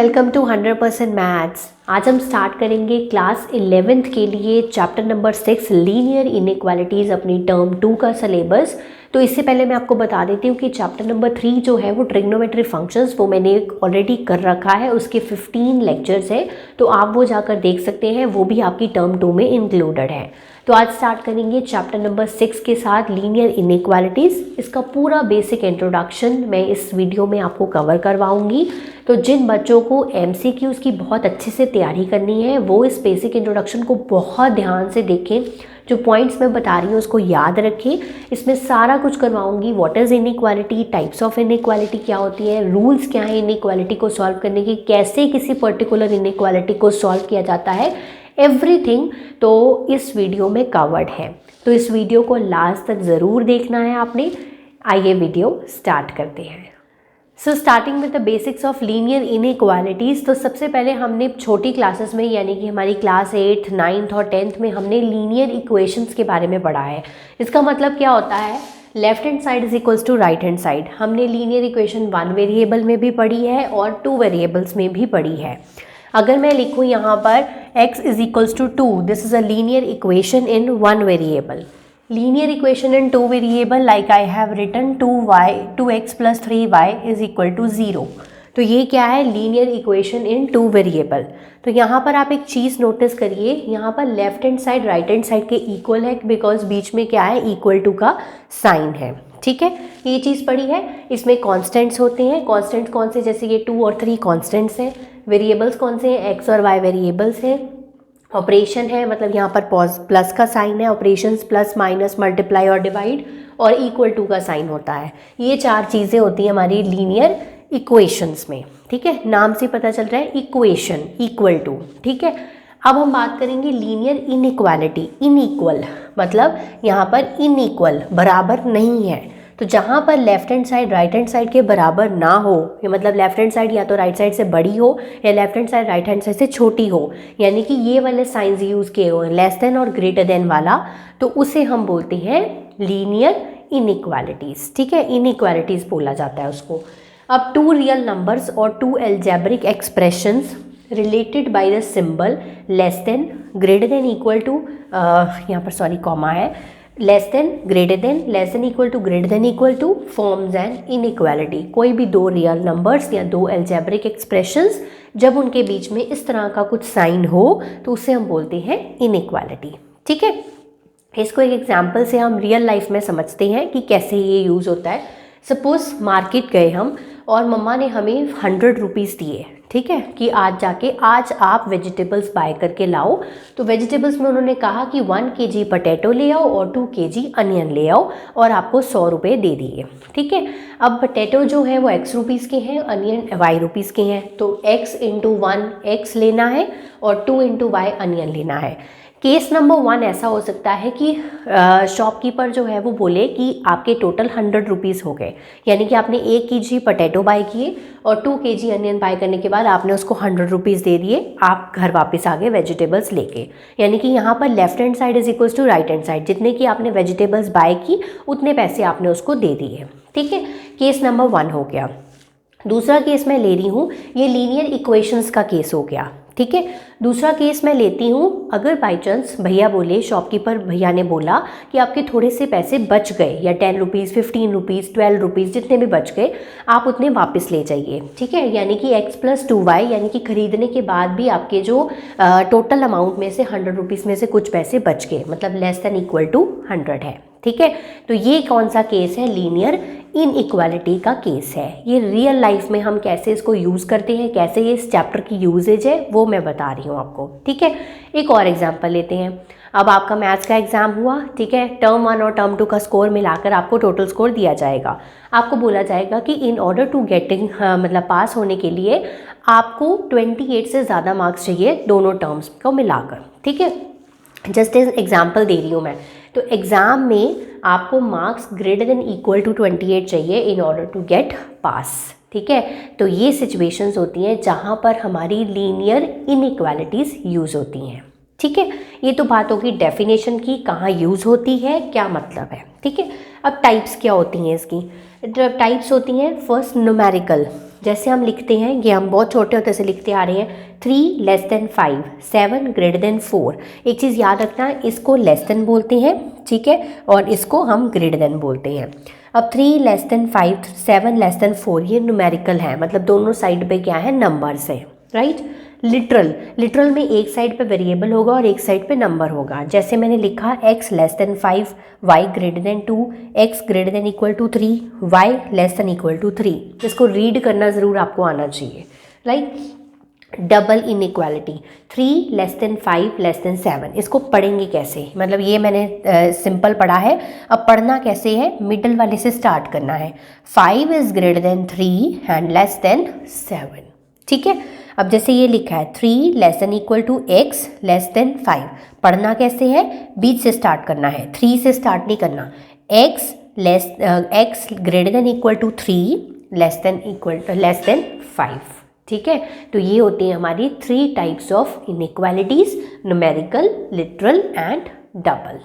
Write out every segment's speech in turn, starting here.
Welcome to 100% maths. आज हम start करेंगे क्लास 11th के लिए चैप्टर नंबर 6 लीनियर इनइक्वालिटीज़ अपनी टर्म 2 का सिलेबस। तो इससे पहले मैं आपको बता देती हूँ कि चैप्टर नंबर 3 जो है वो ट्रिग्नोमेट्री फंक्शंस वो मैंने ऑलरेडी कर रखा है, उसके 15 लेक्चर्स हैं, तो आप वो जाकर देख सकते हैं, वो भी आपकी टर्म 2 में इंक्लूडेड है। तो आज स्टार्ट करेंगे चैप्टर नंबर 6 के साथ लीनियर इनइक्वालिटीज़। इसका पूरा बेसिक इंट्रोडक्शन मैं इस वीडियो में आपको कवर करवाऊंगी। तो जिन बच्चों को MCQs की बहुत अच्छे से तैयारी करनी है वो इस बेसिक इंट्रोडक्शन को बहुत ध्यान से देखें, जो पॉइंट्स मैं बता रही हूँ उसको याद रखें। इसमें सारा कुछ करवाऊंगी, what is inequality, types of inequality क्या होती है, रूल्स क्या है इनइक्वालिटी को सॉल्व करने के, कैसे किसी पर्टिकुलर इनइक्वालिटी को सॉल्व किया जाता है, एवरीथिंग तो इस वीडियो में कवर्ड है। तो इस वीडियो को लास्ट तक ज़रूर देखना है आपने। आइए वीडियो स्टार्ट करते हैं। So starting with the basics of linear inequalities. तो सबसे पहले हमने छोटी क्लासेस में, यानी कि हमारी क्लास 8th, 9th और 10th में हमने लीनियर इक्वेशंस के बारे में पढ़ा है। इसका मतलब क्या होता है, left hand side is equals to right hand side. हमने लीनियर इक्वेशन 1 वेरिएबल में भी पढ़ी है और 2 वेरिएबल्स में भी पढ़ी है। अगर मैं लिखूँ यहाँ पर x is equals to 2, this is a linear equation in 1 variable. Linear equation in 2 variable, like I have written 2x plus 3y is equal to 0। तो ये क्या है, लीनियर इक्वेशन इन 2 वेरिएबल। तो यहाँ पर आप एक चीज़ नोटिस करिए, यहाँ पर left hand side right hand side के इक्वल है, बिकॉज बीच में क्या है, इक्वल टू का साइन है। ठीक है, ये चीज़ पढ़ी है। इसमें कॉन्स्टेंट्स होते हैं। कॉन्स्टेंट्स कौन से, जैसे ये 2 और 3 कॉन्स्टेंट्स हैं। वेरिएबल्स कौन से हैं, x और y वेरिएबल्स हैं। ऑपरेशन है, मतलब यहाँ पर प्लस का साइन है, ऑपरेशंस प्लस माइनस मल्टीप्लाई और डिवाइड, और इक्वल टू का साइन होता है। ये 4 चीज़ें होती हैं हमारी लीनियर इक्वेशंस में। ठीक है, नाम से पता चल रहा है इक्वेशन, इक्वल टू। ठीक है, अब हम बात करेंगे लीनियर इनइक्वालिटी। इनइक्वल मतलब यहाँ पर इनइक्वल, बराबर नहीं है। तो जहाँ पर left hand side right hand side के बराबर ना हो, या मतलब लेफ्ट हैंड साइड या तो राइट साइड से बड़ी हो या left hand side right hand side से छोटी हो, यानी कि ये वाले साइंस यूज़ किए हो, लेस देन और ग्रेटर देन वाला, तो उसे हम बोलते हैं लीनियर इनइक्वालिटीज़। ठीक है, इनइक्वालिटीज़ बोला जाता है उसको। अब 2 रियल नंबर्स और 2 algebraic expressions related by the symbol less than, greater than, equal to, यहाँ पर सॉरी कॉमा है, less than, greater than, less than equal to, greater than equal to forms an inequality. कोई भी 2 real numbers या 2 algebraic expressions जब उनके बीच में इस तरह का कुछ साइन हो तो उसे हम बोलते हैं इनइक्वालिटी। ठीक है, इसको एक एग्जांपल से हम रियल लाइफ में समझते हैं कि कैसे ये यूज़ होता है। सपोज मार्केट गए हम और मम्मा ने हमें 100 रुपीज़ दिए, ठीक है, कि आज आप वेजिटेबल्स बाय करके लाओ। तो वेजिटेबल्स में उन्होंने कहा कि 1 kg पटेटो ले आओ और 2 kg अनियन ले आओ, और आपको 100 रुपये दे दिए। ठीक है, अब पटेटो जो है वो x रुपीज़ के हैं, अनियन y रुपीज़ के हैं, तो x इंटू 1 x लेना है और 2 इंटू वाई अनियन लेना है। केस नंबर 1 ऐसा हो सकता है कि शॉपकीपर जो है वो बोले कि आपके टोटल 100 रुपीज़ हो गए, यानी कि आपने 1 kg पटेटो बाय किए और 2 kg अनियन बाय करने के बाद आपने उसको 100 रुपीज़ दे दिए, आप घर वापस आ गए वेजिटेबल्स लेके। यानी कि यहाँ पर left hand side is equals to right hand side, जितने की आपने वेजिटेबल्स बाय की उतने पैसे आपने उसको दे दिए। ठीक है, केस नंबर 1 हो गया। दूसरा केस मैं ले रही हूँ, ये लीनियर इक्वेशंस का केस हो गया। ठीक है, दूसरा केस मैं लेती हूँ, अगर बाई चांस भैया बोले, शॉपकीपर भैया ने बोला कि आपके थोड़े से पैसे बच गए, या 10 रुपीज़, 15 रुपीज़, 12 रुपीज़, जितने भी बच गए आप उतने वापस ले जाइए। ठीक है, यानी कि x प्लस 2y, यानी कि खरीदने के बाद भी आपके जो टोटल अमाउंट में से 100 रुपीज़ में से कुछ पैसे बच गए, मतलब लेस देन इक्वल टू 100 है। ठीक है, तो ये कौन सा केस है, लीनियर इनइक्वालिटी का केस है। ये रियल लाइफ में हम कैसे इसको यूज़ करते हैं, कैसे ये इस चैप्टर की यूजेज है, वो मैं बता रही हूँ आपको। ठीक है, एक और एग्जांपल लेते हैं। अब आपका मैथ्स का एग्जाम हुआ, ठीक है, टर्म 1 और टर्म 2 का स्कोर मिलाकर आपको टोटल स्कोर दिया जाएगा। आपको बोला जाएगा कि इन ऑर्डर टू गेटिंग, मतलब पास होने के लिए आपको 28 से ज़्यादा मार्क्स चाहिए दोनों टर्म्स को मिलाकर। ठीक है, जस्ट एग्जाम्पल दे रही हूँ मैं। तो एग्ज़ाम में आपको marks greater than equal to 28 चाहिए in order to get pass. ठीक है, तो ये सिचुएशंस होती हैं जहाँ पर हमारी लीनियर इनइक्वालिटीज़ यूज़ होती हैं। ठीक है, ये तो बात होगी डेफिनेशन की, कहाँ यूज़ होती है, क्या मतलब है। ठीक है, अब टाइप्स क्या होती हैं इसकी। टाइप्स होती हैं, फर्स्ट न्यूमेरिकल, जैसे हम लिखते हैं, ये हम बहुत छोटे होते से लिखते आ रहे हैं, 3 लेस देन 5, 7 ग्रेटर देन 4। एक चीज़ याद रखना, इसको लेस देन बोलते हैं, ठीक है, और इसको हम ग्रेटर देन बोलते हैं। अब 3 लेस देन 5, 7 लेस देन 4 ये न्यूमेरिकल है, मतलब दोनों साइड पे क्या है, नंबर्स है, राइट। लिटरल में एक साइड पे वेरिएबल होगा और एक साइड पे नंबर होगा। जैसे मैंने लिखा x less than 5, y greater than 2, x greater than equal to 3, y less than equal to 3। इसको रीड करना ज़रूर आपको आना चाहिए, right. Double inequality, 3 less than 5 less than 7, इसको पढ़ेंगे कैसे, मतलब ये मैंने सिंपल पढ़ा है, अब पढ़ना कैसे है, मिडल वाले से स्टार्ट करना है। 5 is greater than 3 and less than 7, ठीक है। अब जैसे ये लिखा है 3 less than equal to x less than 5, पढ़ना कैसे है, बीच से स्टार्ट करना है, 3 से स्टार्ट नहीं करना। x greater than equal to 3 less than 5, ठीक है। तो ये होती है हमारी 3 types of inequalities, numerical, literal and double.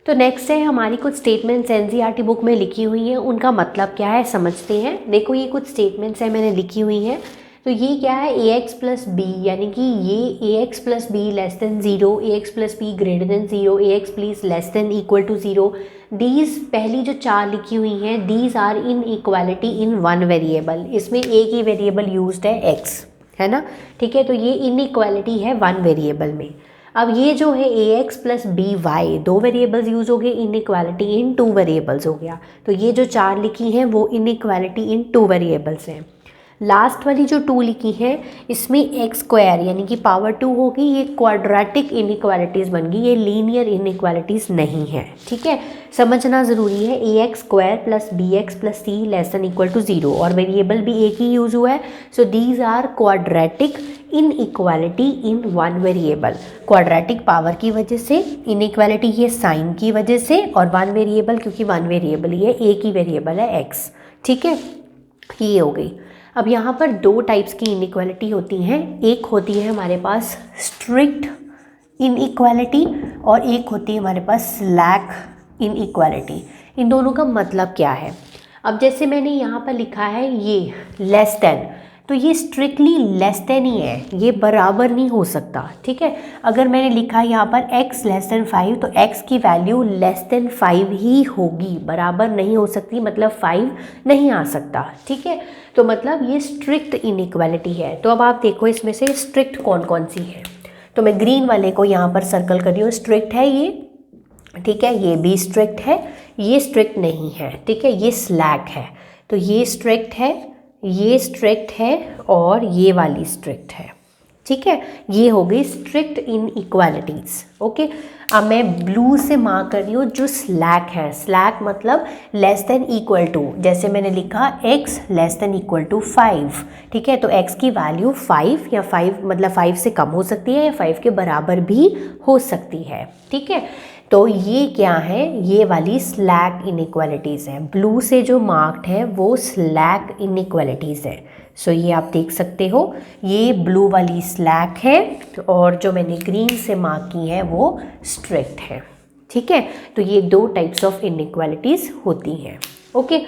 तो नेक्स्ट है हमारी कुछ स्टेटमेंट्स एनसीईआरटी बुक में लिखी हुई हैं, उनका मतलब क्या है समझते हैं। देखो ये कुछ स्टेटमेंट्स हैं मैंने लिखी हुई हैं, तो ये क्या है, ax प्लस बी, यानी कि ये ax plus b less than 0, ax plus b greater than 0, ax plus less than equal to 0। These पहली जो 4 लिखी हुई हैं, these are inequality in one variable, इसमें एक ही वेरिएबल यूज्ड है x, है ना, ठीक है। तो ये इन इक्वालिटी है वन वेरिएबल में। अब ये जो है ax plus b y, 2 variables use हो गए, इन इक्वालिटी इन 2 वेरिएबल्स हो गया। तो ये जो 4 लिखी हैं वो इन इक्वालिटी इन 2 वेरिएबल्स हैं। लास्ट वाली जो 2 लिखी है, इसमें एक्स स्क्वायर यानी कि पावर 2 होगी, ये क्वाड्रेटिक इनइक्वालिटीज़ बन गई, ये लीनियर इनइक्वालिटीज़ नहीं है, ठीक है। समझना ज़रूरी है, A X square plus B X plus C less than equal to 0, और वेरिएबल भी एक ही यूज़ हुआ है। So these are quadratic inequality in one variable. Quadratic power की वजह से, इनइक्वालिटी ये साइन की वजह से, और वन वेरिएबल क्योंकि वन वेरिएबल ही है, एक ही वेरिएबल है एक्स, ठीक है। ये हो गई। अब यहाँ पर 2 टाइप्स की इनइक्वालिटी होती हैं, एक होती है हमारे पास स्ट्रिक्ट इनइक्वालिटी और एक होती है हमारे पास स्लैक इनइक्वालिटी। इन दोनों का मतलब क्या है, अब जैसे मैंने यहाँ पर लिखा है ये लेस देन, तो ये स्ट्रिक्टली लेस देन ही है, ये बराबर नहीं हो सकता, ठीक है। अगर मैंने लिखा है यहाँ पर x लेस देन 5, तो x की वैल्यू लेस देन 5 ही होगी, बराबर नहीं हो सकती, मतलब 5 नहीं आ सकता, ठीक है। तो मतलब ये स्ट्रिक्ट इनइक्वालिटी है। तो अब आप देखो इसमें से स्ट्रिक्ट कौन कौन सी है, तो मैं ग्रीन वाले को यहाँ पर सर्कल कर रही हूँ, स्ट्रिक्ट है ये, ठीक है, ये भी स्ट्रिक्ट है, ये स्ट्रिक्ट नहीं है, ठीक है, ये स्लैक है। तो ये स्ट्रिक्ट है, ये स्ट्रिक्ट है और ये वाली स्ट्रिक्ट है, ठीक है। ये हो गई स्ट्रिक्ट इनइक्वालिटीज़, ओके। अब मैं ब्लू से मार्क कर रही हूँ जो स्लैक है, स्लैक मतलब लेस देन इक्वल टू, जैसे मैंने लिखा x less than equal to 5, ठीक है। तो x की वैल्यू 5 या 5 मतलब 5 से कम हो सकती है या 5 के बराबर भी हो सकती है, ठीक है। तो ये क्या है, ये वाली स्लैक इनइक्वालिटीज़ हैं, ब्लू से जो मार्क्ड है वो स्लैक इनइक्वालिटीज़ है। सो ये आप देख सकते हो, ये ब्लू वाली स्लैक है और जो मैंने ग्रीन से मार्क की है वो स्ट्रिक्ट है, ठीक है। तो ये 2 टाइप्स ऑफ इनइक्वालिटीज़ होती हैं, ओके।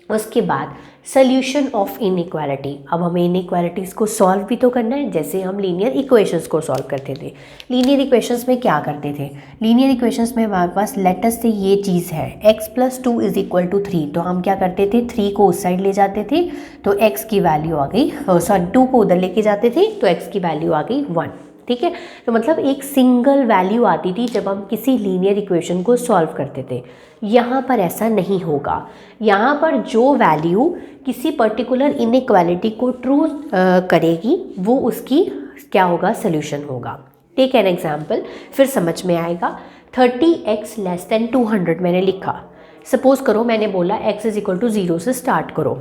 उसके बाद सोल्यूशन ऑफ इनइक्वालिटी। अब हमें इनइक्वालिटीज़ को सॉल्व भी तो करना है, जैसे हम लीनियर इक्वेशंस को सॉल्व करते थे। लीनियर इक्वेशंस में क्या करते थे, लीनियर इक्वेशंस में हमारे पास लेटस से ये चीज़ है x plus 2 is equal to 3, तो हम क्या करते थे, 3 को उस साइड ले जाते थे तो x की वैल्यू आ गई, सॉरी 2 को उधर लेके जाते थे तो x की वैल्यू आ गई 1, ठीक है। तो मतलब एक सिंगल वैल्यू आती थी जब हम किसी लीनियर इक्वेशन को सॉल्व करते थे। यहाँ पर ऐसा नहीं होगा, यहाँ पर जो वैल्यू किसी पर्टिकुलर इनइक्वालिटी को ट्रू करेगी वो उसकी क्या होगा, सोल्यूशन होगा। टेक एन एग्जाम्पल, फिर समझ में आएगा। 30x लेस देन 200 मैंने लिखा, सपोज करो मैंने बोला x इज इक्वल टू 0 से स्टार्ट करो,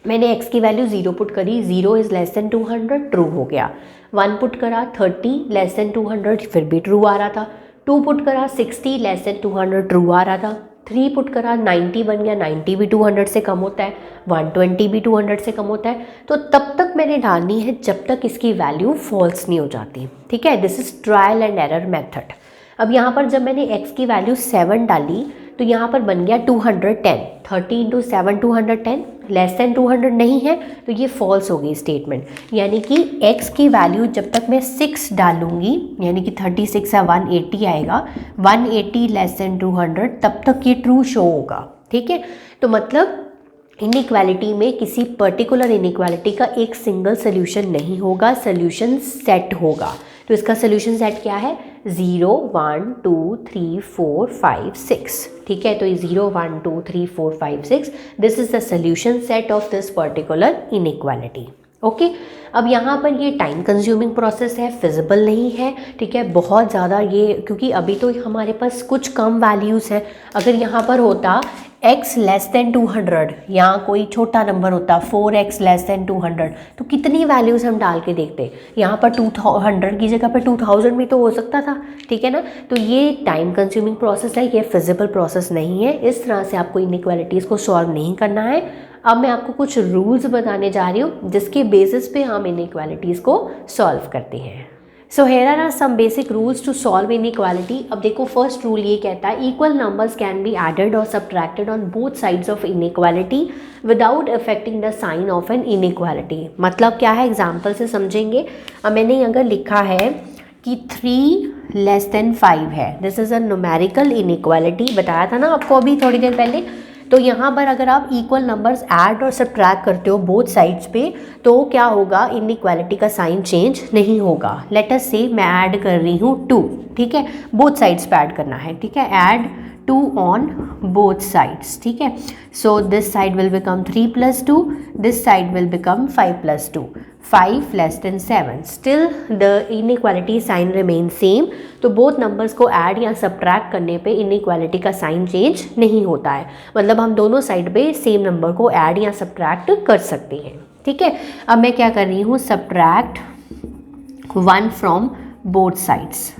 मैंने x की वैल्यू 0 पुट करी, 0 इज़ लेस देन 200 ट्रू हो गया। 1 पुट करा 30 लेस देन 200 फिर भी ट्रू आ रहा था। 2 पुट करा 60 लेस देन 200 ट्रू आ रहा था। 3 पुट करा 90 बन गया, 90 भी 200 से कम होता है, 120 भी 200 से कम होता है। तो तब तक मैंने डालनी है जब तक इसकी वैल्यू फॉल्स नहीं हो जाती, ठीक है। This is trial and error method. अब यहाँ पर जब मैंने x की वैल्यू 7 डाली तो यहाँ पर बन गया 210, 30 इंटू 7 210, लेस देन 200 नहीं है तो ये फॉल्स हो गई स्टेटमेंट। यानी कि x की वैल्यू जब तक मैं 6 डालूंगी, यानी कि 36 है 180 आएगा, 180 लेस देन 200, तब तक ये ट्रू शो होगा। ठीक है, तो मतलब इनइक्वालिटी में किसी पर्टिकुलर इनइक्वालिटी का एक सिंगल सोल्यूशन नहीं होगा, सोल्यूशन सेट होगा। तो इसका सोल्यूशन सेट क्या है? 0 1 2 3 4 5 6। ठीक है, तो ये 0 1 2 3 4 5 6, this is the solution set of this particular inequality. Okay, अब यहाँ पर ये टाइम कंज्यूमिंग प्रोसेस है, फिजिबल नहीं है। ठीक है, बहुत ज़्यादा ये, क्योंकि अभी तो हमारे पास कुछ कम वैल्यूज़ हैं। अगर यहाँ पर होता x लेस देन 200 या कोई छोटा नंबर होता 4x लेस देन 200, तो कितनी वैल्यूज़ हम डाल के देखते। यहाँ पर 200 की जगह पर 2000 भी तो हो सकता था। ठीक है ना, तो ये टाइम कंज्यूमिंग प्रोसेस है, ये फिजिबल प्रोसेस नहीं है। इस तरह से आपको इनइक्वालिटीज़ को सॉल्व नहीं करना है। अब मैं आपको कुछ रूल्स बताने जा रही हूँ जिसके बेसिस पे हम इनइक्वालिटीज़ को सॉल्व करते हैं। So here are some basic rules to solve inequality. अब देखो, फर्स्ट रूल ये कहता है equal numbers can be added और subtracted on both sides of inequality without affecting the sign of an inequality. मतलब क्या है, एग्जाम्पल से समझेंगे। अब मैंने अगर लिखा है कि 3 लेस देन 5 है, this is a numerical inequality, बताया था ना आपको अभी थोड़ी देर पहले। तो यहाँ पर अगर आप इक्वल नंबर्स ऐड और सब्ट्रैक्ट करते हो बोथ साइड्स पे, तो क्या होगा, इनइक्वालिटी का साइन चेंज नहीं होगा। लेट अस से मैं ऐड कर रही हूँ 2। ठीक है, बोथ साइड्स पे ऐड करना है। ठीक है, ऐड 2 ऑन बोथ साइड्स। ठीक है, so this side will become 3 + 2, this side will become 5 + 2, 5 less than 7, still the inequality sign remain same. तो बोथ नंबर्स को ऐड या सब्ट्रैक्ट करने पे इनइक्वालिटी का साइन चेंज नहीं होता है। मतलब हम दोनों साइड पे सेम नंबर को ऐड या सब्ट्रैक्ट कर सकते हैं। ठीक है, अब मैं क्या कर रही हूँ, सब्ट्रैक्ट 1 फ्रॉम बोथ साइड्स।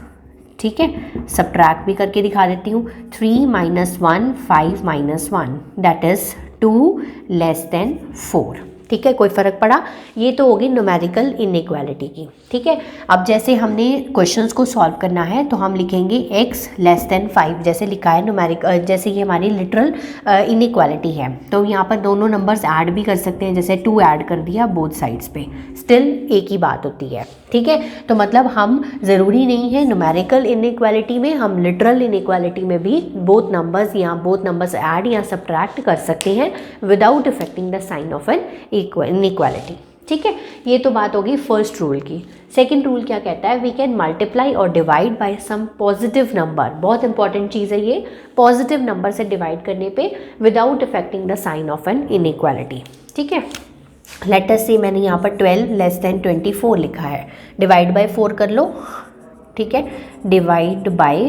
ठीक है, सब्ट्रैक्ट भी करके दिखा देती हूँ। 3 - 1 5 - 1 दैट इज़ 2 लेस देन 4। ठीक है, कोई फ़र्क पड़ा? ये तो होगी न्यूमेरिकल इनइक्वालिटी की। ठीक है, अब जैसे हमने क्वेश्चंस को सॉल्व करना है तो हम लिखेंगे x लेस देन 5, जैसे लिखा है न्यूमेरिक, जैसे ये हमारी लिटरल इनइक्वालिटी है। तो यहाँ पर दोनों नंबर्स ऐड भी कर सकते हैं, जैसे 2 ऐड कर दिया बोथ साइड्स पे, स्टिल एक ही बात होती है। ठीक है, तो मतलब हम ज़रूरी नहीं है न्यूमेरिकल इनइक्वालिटी में, हम लिटरल इनइक्वालिटी में भी बोथ नंबर्स ऐड या सब्ट्रैक्ट कर सकते हैं without affecting the sign of an inequality. ठीक है, ये तो बात होगी फर्स्ट रूल की। सेकंड रूल क्या कहता है, वी कैन मल्टीप्लाई और divide by some positive number. बहुत इंपॉर्टेंट चीज़ है ये, पॉजिटिव नंबर से डिवाइड करने पे without affecting the sign of an inequality. ठीक है, लेट अस से मैंने यहाँ पर 12 लेस देन 24 लिखा है, डिवाइड बाय 4 कर लो। ठीक है, डिवाइड बाय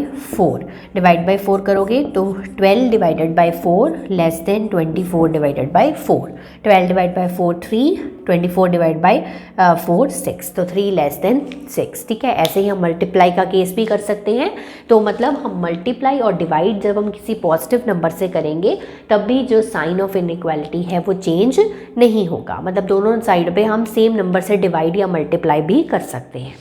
4 करोगे तो 12 divided by 4 less than 24 divided by 4, 12 divide by 4 3, 24 divide by 4 6, तो 3 लेस देन 6। ठीक है, ऐसे ही हम मल्टीप्लाई का केस भी कर सकते हैं। तो मतलब हम मल्टीप्लाई और डिवाइड जब हम किसी पॉजिटिव नंबर से करेंगे तब भी जो साइन ऑफ इनइक्वालिटी है वो चेंज नहीं होगा। मतलब दोनों साइड पे हम सेम नंबर से डिवाइड या मल्टीप्लाई भी कर सकते हैं।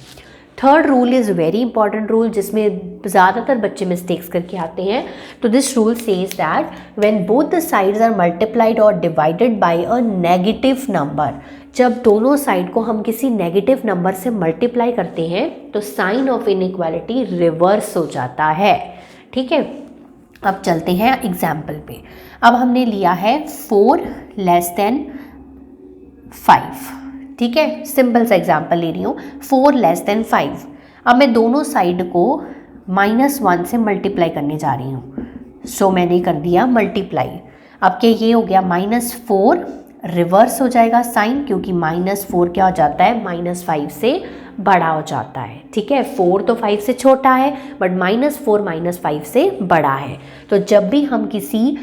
Third rule is very important rule, जिसमें ज़्यादातर बच्चे मिस्टेक्स करके आते हैं। तो this rule says that when both the sides are multiplied और divided by a negative number, जब दोनों साइड को हम किसी नेगेटिव नंबर से मल्टीप्लाई करते हैं तो साइन ऑफ इनइक्वालिटी रिवर्स हो जाता है। ठीक है, अब चलते हैं एग्जाम्पल पे। अब हमने लिया है 4 लेस देन 5। ठीक है, सिंपल सा एग्जाम्पल ले रही हूँ, 4 लेस देन 5। अब मैं दोनों साइड को -1 से मल्टीप्लाई करने जा रही हूँ। सो मैंने कर दिया मल्टीप्लाई। अब क्या ये हो गया, -4 रिवर्स हो जाएगा साइन, क्योंकि -4 क्या हो जाता है, -5 से बड़ा हो जाता है। ठीक है, 4 तो 5 से छोटा है बट -4 -5 से बड़ा है। तो जब भी हम किसी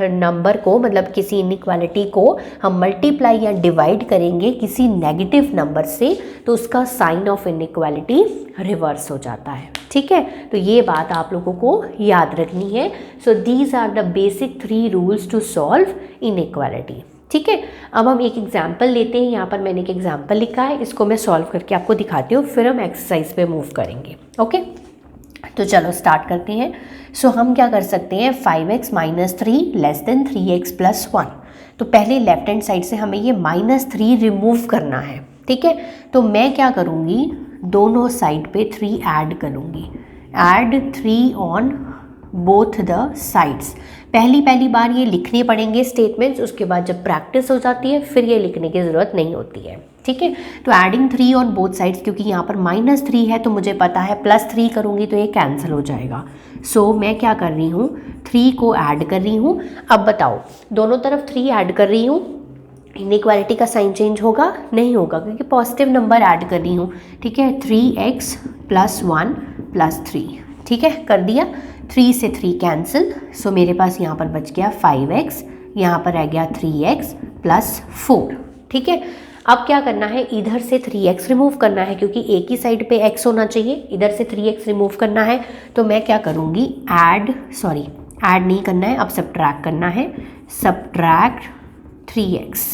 नंबर को, मतलब किसी इनइक्वालिटी को हम मल्टीप्लाई या डिवाइड करेंगे किसी नेगेटिव नंबर से, तो उसका साइन ऑफ इनइक्वालिटी रिवर्स हो जाता है। ठीक है, तो ये बात आप लोगों को याद रखनी है। So these are the basic 3 rules to solve inequality. ठीक है, अब हम एक एग्जाम्पल लेते हैं। यहाँ पर मैंने एक एग्जाम्पल लिखा है, इसको मैं सॉल्व करके आपको दिखाती हूँ, फिर हम एक्सरसाइज पे मूव करेंगे। ओके, तो चलो स्टार्ट करते हैं। सो हम क्या कर सकते हैं, 5x minus 3 less then 3x plus 1। तो पहले लेफ्ट हैंड साइड से हमें ये -3 रिमूव करना है, ठीक है। तो मैं क्या करूँगी, दोनों साइड पे 3 ऐड करूँगी, add 3 on both the sides. पहली बार ये लिखने पड़ेंगे स्टेटमेंट्स, उसके बाद जब प्रैक्टिस हो जाती है फिर ये लिखने की ज़रूरत नहीं होती है, ठीक है। तो एडिंग 3 ऑन बोथ साइड्स, क्योंकि यहाँ पर -3 है तो मुझे पता है +3 करूँगी तो ये कैंसिल हो जाएगा। सो मैं क्या कर रही हूँ, 3 को ऐड कर रही हूँ। अब बताओ, दोनों तरफ 3 ऐड कर रही हूँ, इनइक्वालिटी का साइन चेंज होगा? नहीं होगा, क्योंकि पॉजिटिव नंबर ऐड कर रही हूँ, ठीक है। 3x प्लस 1 प्लस 3, ठीक है, कर दिया। 3 से 3 कैंसिल, सो मेरे पास यहाँ पर बच गया 5x, यहाँ पर रह गया 3x प्लस 4, ठीक है। अब क्या करना है, इधर से 3x रिमूव करना है, क्योंकि एक ही साइड पे x होना चाहिए, इधर से 3x रिमूव करना है। तो मैं क्या करूँगी, ऐड नहीं करना है, अब सब्ट्रैक्ट करना है, सब्ट्रैक्ट 3x,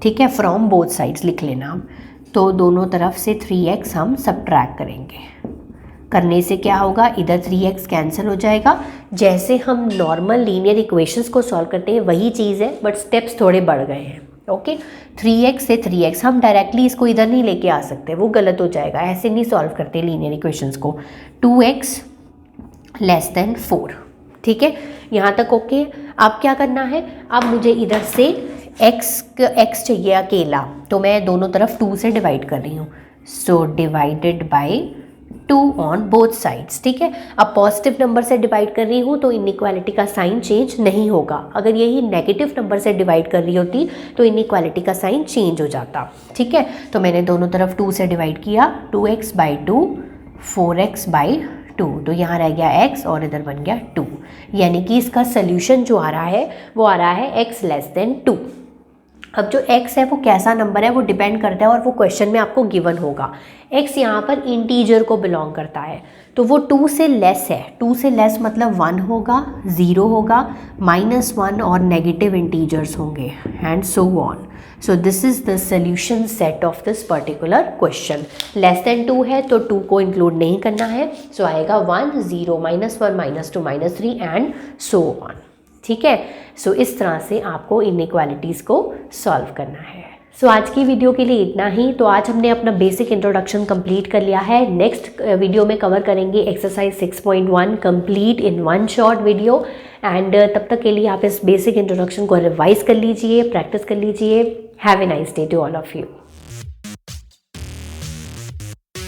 ठीक है, फ्रॉम बोथ साइड्स लिख लेना आप। तो दोनों तरफ से 3x हम सब्ट्रैक्ट करेंगे, करने से क्या होगा, इधर 3x कैंसिल हो जाएगा। जैसे हम नॉर्मल लीनियर इक्वेशंस को सॉल्व करते हैं वही चीज़ है, बट स्टेप्स थोड़े बढ़ गए हैं, ओके। 3x से 3x, हम डायरेक्टली इसको इधर नहीं लेके आ सकते, वो गलत हो जाएगा, ऐसे नहीं सॉल्व करते लीनियर इक्वेशंस को। 2x लेस देन 4, ठीक है, यहाँ तक ओके। अब क्या करना है, अब मुझे इधर से x चाहिए अकेला, तो मैं दोनों तरफ 2 से डिवाइड कर रही हूँ। So divided by 2 on both sides, ठीक है। अब पॉजिटिव नंबर से डिवाइड कर रही हूँ तो इनइक्वालिटी का साइन चेंज नहीं होगा। अगर यही नेगेटिव नंबर से डिवाइड कर रही होती तो इनइक्वालिटी का साइन चेंज हो जाता, ठीक है। तो मैंने दोनों तरफ 2 से डिवाइड किया, 2x बाई 2, 4x बाई 2, तो यहाँ रह गया x और इधर बन गया 2, यानी कि इसका सोल्यूशन जो आ रहा है वो आ रहा है x लेस देन 2। अब जो x है वो कैसा नंबर है वो डिपेंड करता है, और वो क्वेश्चन में आपको गिवन होगा। x यहाँ पर इंटीजर को बिलोंग करता है, तो वो 2 से लेस है। 2 से लेस मतलब 1 होगा, 0 होगा, -1 और नेगेटिव इंटीजर्स होंगे, and so on. So this is the solution set of this particular question. Less than 2 है तो 2 को इंक्लूड नहीं करना है, सो आएगा 1, 0, -1, -2, -3 एंड सो ऑन, ठीक है। सो इस तरह से आपको इनइक्वालिटीज़ को सॉल्व करना है। सो आज की वीडियो के लिए इतना ही। तो आज हमने अपना बेसिक इंट्रोडक्शन कंप्लीट कर लिया है। नेक्स्ट वीडियो में कवर करेंगे exercise 6.1 complete in 1 short video, and तब तक के लिए आप इस बेसिक इंट्रोडक्शन को रिवाइज कर लीजिए, प्रैक्टिस कर लीजिए। Have a nice day to all of you.